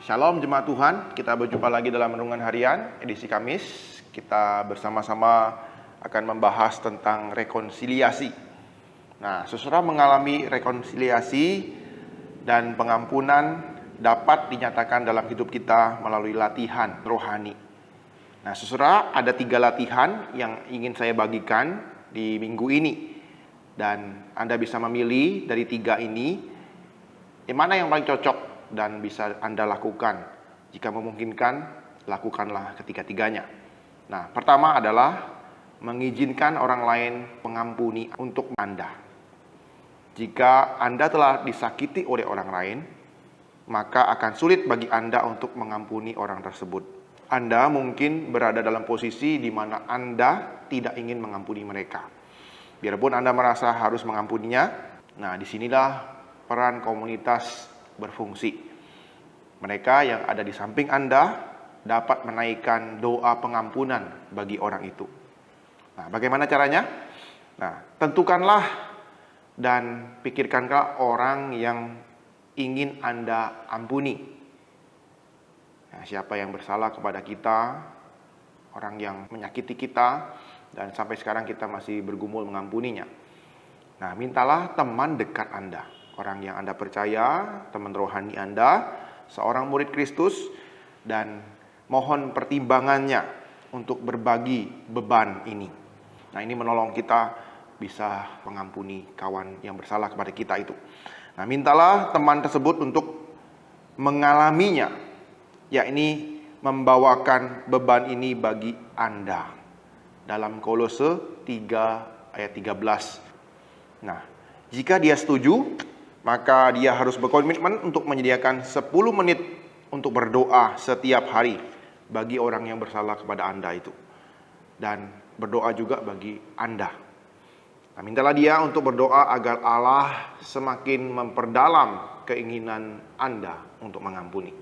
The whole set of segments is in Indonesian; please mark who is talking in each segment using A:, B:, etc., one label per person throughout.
A: Shalom jemaat Tuhan, kita berjumpa lagi dalam Renungan Harian, edisi Kamis. Kita bersama-sama akan membahas tentang rekonsiliasi. Nah, saudara mengalami rekonsiliasi dan pengampunan dapat dinyatakan dalam hidup kita melalui latihan rohani. Nah, saudara, ada 3 latihan yang ingin saya bagikan di minggu ini. Dan Anda bisa memilih dari 3 ini, yang mana yang paling cocok dan bisa Anda lakukan. Jika memungkinkan, lakukanlah ketiga-tiganya. Nah, pertama adalah mengizinkan orang lain mengampuni untuk Anda. Jika Anda telah disakiti oleh orang lain, maka akan sulit bagi Anda untuk mengampuni orang tersebut. Anda mungkin berada dalam posisi di mana Anda tidak ingin mengampuni mereka. Biarpun Anda merasa harus mengampuninya, nah disinilah peran komunitas berfungsi. Mereka yang ada di samping Anda dapat menaikkan doa pengampunan bagi orang itu. Nah, bagaimana caranya? Nah, tentukanlah dan pikirkanlah orang yang ingin Anda ampuni. Nah, siapa yang bersalah kepada kita, orang yang menyakiti kita, dan sampai sekarang kita masih bergumul mengampuninya. Nah, mintalah teman dekat Anda, orang yang Anda percaya, teman rohani Anda, seorang murid Kristus, dan mohon pertimbangannya untuk berbagi beban ini. Nah, ini menolong kita bisa mengampuni kawan yang bersalah kepada kita itu. Nah, mintalah teman tersebut untuk mengalaminya, yakni membawakan beban ini bagi Anda. Dalam Kolose 3 ayat 13. Nah, jika dia setuju, maka dia harus berkomitmen untuk menyediakan 10 menit untuk berdoa setiap hari bagi orang yang bersalah kepada Anda itu. Dan berdoa juga bagi Anda. Nah, mintalah dia untuk berdoa agar Allah semakin memperdalam keinginan Anda untuk mengampuni.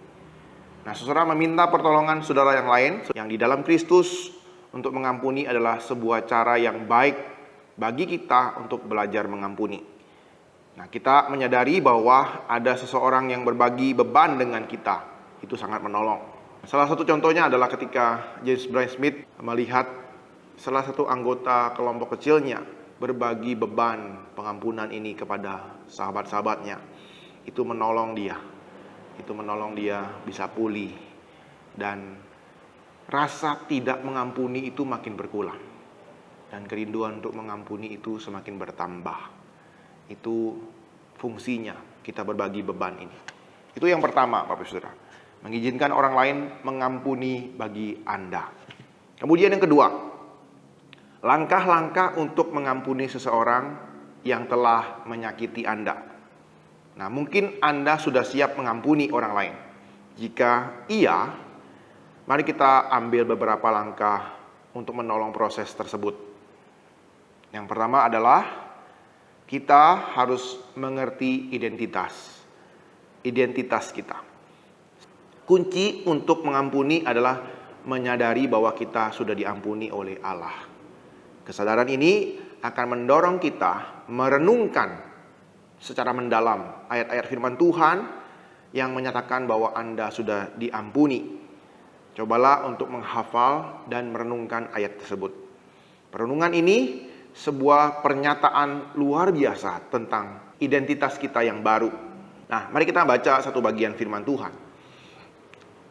A: Nah, saudara meminta pertolongan saudara yang lain yang di dalam Kristus untuk mengampuni adalah sebuah cara yang baik bagi kita untuk belajar mengampuni. Nah, kita menyadari bahwa ada seseorang yang berbagi beban dengan kita. Itu sangat menolong. Salah satu contohnya adalah ketika James Bryan Smith melihat salah satu anggota kelompok kecilnya berbagi beban pengampunan ini kepada sahabat-sahabatnya. Itu menolong dia. Itu menolong dia bisa pulih. Dan rasa tidak mengampuni itu makin berkurang. Dan kerinduan untuk mengampuni itu semakin bertambah. Itu fungsinya kita berbagi beban ini. Itu yang pertama, Bapak Saudara. Mengizinkan orang lain mengampuni bagi Anda. Kemudian yang kedua, langkah-langkah untuk mengampuni seseorang yang telah menyakiti Anda. Nah, mungkin Anda sudah siap mengampuni orang lain. Jika iya, mari kita ambil beberapa langkah untuk menolong proses tersebut. Yang pertama adalah kita harus mengerti identitas kita. Kunci untuk mengampuni adalah menyadari bahwa kita sudah diampuni oleh Allah. Kesadaran ini akan mendorong kita merenungkan secara mendalam ayat-ayat firman Tuhan yang menyatakan bahwa Anda sudah diampuni. Cobalah untuk menghafal dan merenungkan ayat tersebut. Perenungan ini sebuah pernyataan luar biasa tentang identitas kita yang baru. Nah, mari kita baca satu bagian firman Tuhan.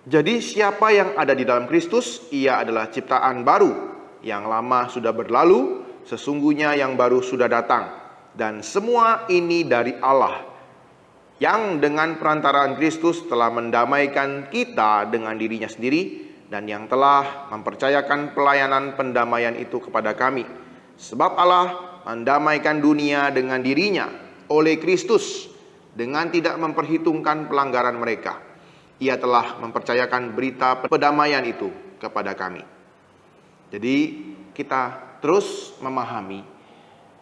A: Jadi siapa yang ada di dalam Kristus, ia adalah ciptaan baru. Yang lama sudah berlalu, sesungguhnya yang baru sudah datang. Dan semua ini dari Allah, yang dengan perantaraan Kristus telah mendamaikan kita dengan dirinya sendiri, dan yang telah mempercayakan pelayanan pendamaian itu kepada kami. Sebab Allah mendamaikan dunia dengan dirinya oleh Kristus, dengan tidak memperhitungkan pelanggaran mereka. Ia telah mempercayakan berita pendamaian itu kepada kami. Jadi kita terus memahami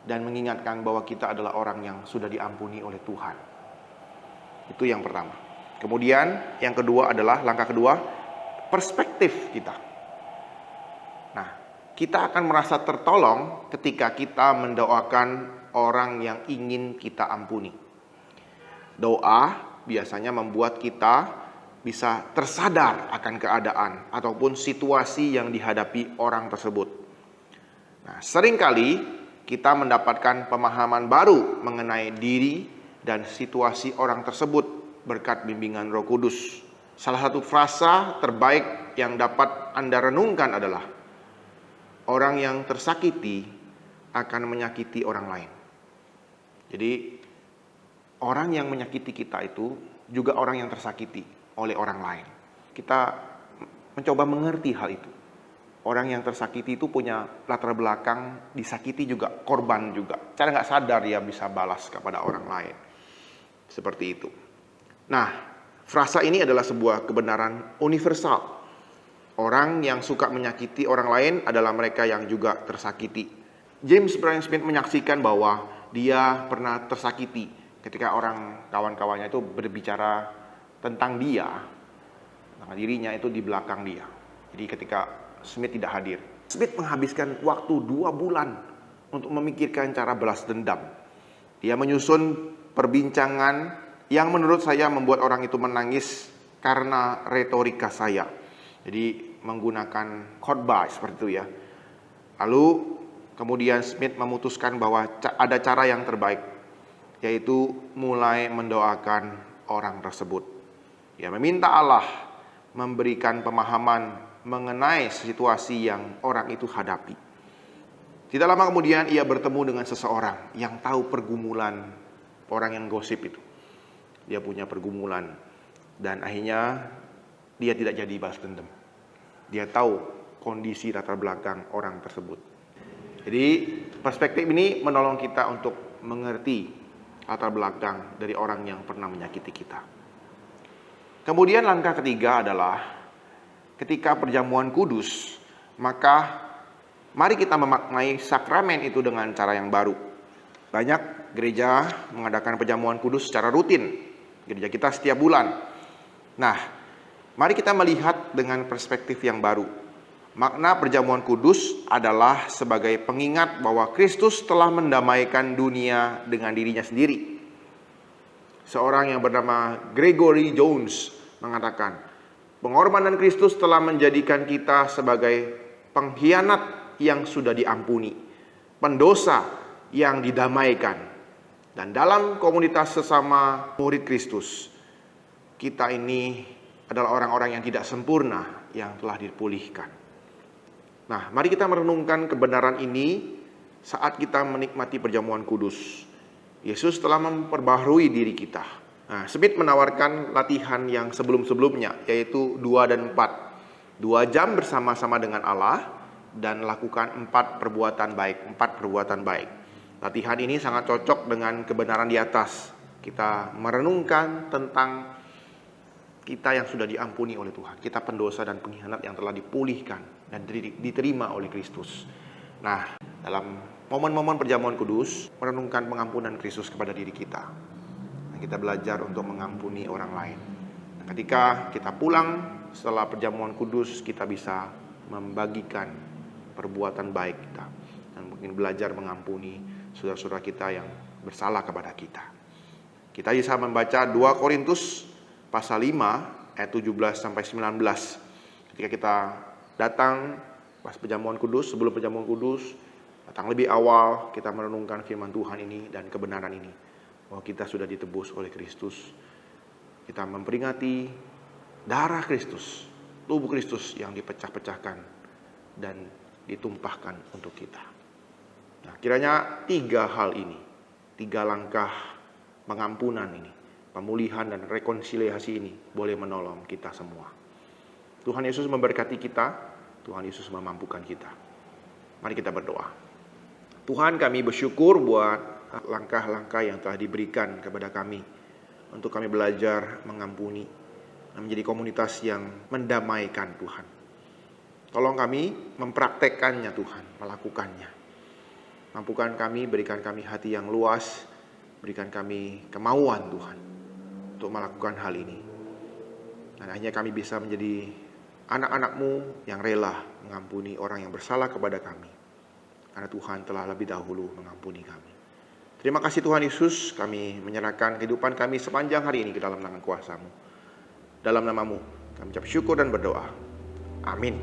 A: dan mengingatkan bahwa kita adalah orang yang sudah diampuni oleh Tuhan. Itu yang pertama. Kemudian yang kedua adalah, langkah kedua, perspektif kita. Nah, kita akan merasa tertolong ketika kita mendoakan orang yang ingin kita ampuni. Doa biasanya membuat kita bisa tersadar akan keadaan ataupun situasi yang dihadapi orang tersebut. Nah, seringkali kita mendapatkan pemahaman baru mengenai diri dan situasi orang tersebut berkat bimbingan Roh Kudus. Salah satu frasa terbaik yang dapat Anda renungkan adalah, orang yang tersakiti akan menyakiti orang lain. Jadi, orang yang menyakiti kita itu juga orang yang tersakiti oleh orang lain. Kita mencoba mengerti hal itu. Orang yang tersakiti itu punya latar belakang disakiti juga, korban juga. Cara nggak sadar dia bisa balas kepada orang lain. Seperti itu. Nah, frasa ini adalah sebuah kebenaran universal. Orang yang suka menyakiti orang lain adalah mereka yang juga tersakiti. James Bryan Smith menyaksikan bahwa dia pernah tersakiti ketika orang kawan-kawannya itu berbicara tentang dia, tentang dirinya itu di belakang dia. Jadi ketika Smith tidak hadir, Smith menghabiskan waktu 2 bulan untuk memikirkan cara balas dendam. Dia menyusun perbincangan yang menurut saya membuat orang itu menangis karena retorika saya. Jadi menggunakan khotbah seperti itu ya. Lalu kemudian Smith memutuskan bahwa ada cara yang terbaik, yaitu mulai mendoakan orang tersebut. Ya, meminta Allah memberikan pemahaman mengenai situasi yang orang itu hadapi. Tidak lama kemudian ia bertemu dengan seseorang yang tahu pergumulan orang yang gosip itu. Dia punya pergumulan dan akhirnya dia tidak jadi balas dendam. Dia tahu kondisi latar belakang orang tersebut. Jadi perspektif ini menolong kita untuk mengerti latar belakang dari orang yang pernah menyakiti kita. Kemudian langkah ketiga adalah ketika perjamuan kudus, maka mari kita memaknai sakramen itu dengan cara yang baru. Banyak gereja mengadakan perjamuan kudus secara rutin. Gereja kita setiap bulan. Nah, mari kita melihat dengan perspektif yang baru. Makna perjamuan kudus adalah sebagai pengingat bahwa Kristus telah mendamaikan dunia dengan dirinya sendiri. Seorang yang bernama Gregory Jones mengatakan, pengorbanan Kristus telah menjadikan kita sebagai pengkhianat yang sudah diampuni, pendosa yang didamaikan. Dan dalam komunitas sesama murid Kristus, kita ini adalah orang-orang yang tidak sempurna, yang telah dipulihkan. Nah, mari kita merenungkan kebenaran ini saat kita menikmati perjamuan kudus. Yesus telah memperbaharui diri kita. Nah, Smith menawarkan latihan yang sebelum-sebelumnya, yaitu 2 dan 4. 2 jam bersama-sama dengan Allah dan lakukan 4 perbuatan baik. Latihan ini sangat cocok dengan kebenaran di atas. Kita merenungkan tentang kita yang sudah diampuni oleh Tuhan. Kita pendosa dan pengkhianat yang telah dipulihkan dan diterima oleh Kristus. Nah, dalam momen-momen perjamuan kudus, merenungkan pengampunan Kristus kepada diri kita. Kita belajar untuk mengampuni orang lain. Nah, ketika kita pulang setelah perjamuan kudus, kita bisa membagikan perbuatan baik kita dan mungkin belajar mengampuni saudara-saudara kita yang bersalah kepada kita. Kita bisa membaca 2 Korintus pasal 5 ayat 17 sampai 19. Ketika kita datang pas perjamuan kudus, sebelum perjamuan kudus, datang lebih awal, kita merenungkan firman Tuhan ini dan kebenaran ini, bahwa kita sudah ditebus oleh Kristus. Kita memperingati darah Kristus, tubuh Kristus yang dipecah-pecahkan dan ditumpahkan untuk kita. Nah, kiranya 3 hal ini, 3 langkah pengampunan ini, pemulihan dan rekonsiliasi ini boleh menolong kita semua. Tuhan Yesus memberkati kita, Tuhan Yesus memampukan kita. Mari kita berdoa. Tuhan, kami bersyukur buat langkah-langkah yang telah diberikan kepada kami untuk kami belajar mengampuni dan menjadi komunitas yang mendamaikan Tuhan. Tolong kami mempraktekkannya Tuhan, melakukannya. Mampukan kami, berikan kami hati yang luas, berikan kami kemauan Tuhan untuk melakukan hal ini. Dan akhirnya kami bisa menjadi anak-anak-Mu yang rela mengampuni orang yang bersalah kepada kami. Karena Tuhan telah lebih dahulu mengampuni kami. Terima kasih Tuhan Yesus, kami menyerahkan kehidupan kami sepanjang hari ini ke dalam tangan kuasa-Mu. dalam namamu. Kami ucap syukur dan berdoa. Amin.